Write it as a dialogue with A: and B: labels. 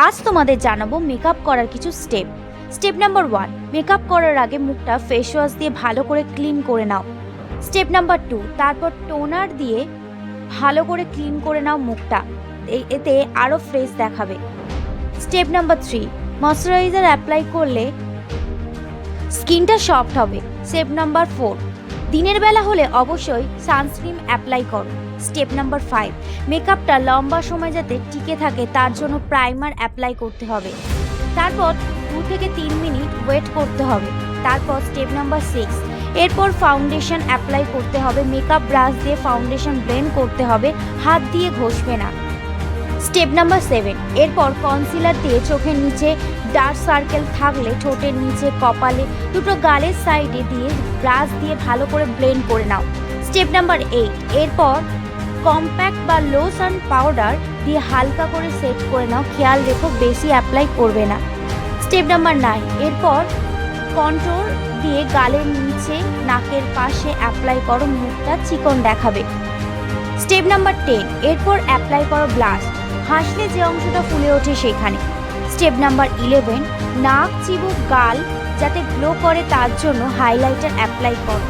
A: আজ তোমাদের জানাবো মেকআপ করার কিছু স্টেপ। স্টেপ নাম্বার 1, মেকআপ করার আগে মুখটা ফেস ওয়াশ দিয়ে ভালো করে ক্লিন করে নাও। স্টেপ নাম্বার 2, তারপর টোনার দিয়ে ভালো করে ক্লিন করে নাও মুখটা, এতে আরও ফ্রেশ দেখাবে। স্টেপ নাম্বার 3, ময়শ্চারাইজার অ্যাপ্লাই করলে স্কিনটা সফট হবে। স্টেপ নাম্বার 4, দিনের বেলা হলে অবশ্যই সানস্ক্রিন অ্যাপ্লাই করো। স্টেপ নাম্বার 5, মেকআপটা লম্বা সময় যাতে টিকে থাকে তার জন্য প্রাইমার অ্যাপ্লাই করতে হবে। তারপর 2 থেকে 3 মিনিট ওয়েট করতে হবে। তারপর স্টেপ নাম্বার 6, এরপর ফাউন্ডেশন অ্যাপ্লাই করতে হবে। মেকআপ ব্রাশ দিয়ে ফাউন্ডেশন ব্লেন্ড করতে হবে, হাত দিয়ে ঘষবে না। স্টেপ নাম্বার 7, এরপর কনসিলার দিয়ে চোখের নিচে ডার্ক সার্কেল থাকলে ঠোঁটের নিচে, কপালে, দুটো গালের সাইডে দিয়ে ব্রাশ দিয়ে ভালো করে ব্লেন্ড করে নাও। স্টেপ নাম্বার 8, এরপর কম্প্যাক্ট বা লো সান পাউডার দিয়ে হালকা করে সেট করে নাও, খেয়াল রেখো বেশি অ্যাপ্লাই করবে না। স্টেপ নাম্বার 9, এরপর কন্ট্রোল দিয়ে গালের নিচে, নাকের পাশে অ্যাপ্লাই করো, মুখটা চিকন দেখাবে। স্টেপ নাম্বার 10, এরপর অ্যাপ্লাই করো ব্লাশ, হাসলে যে অংশটা ফুলে ওঠে সেখানে। স্টেপ নাম্বার 11, নাক, চিবুক, গাল যাতে গ্লো করে তার জন্য হাইলাইটার অ্যাপ্লাই করো।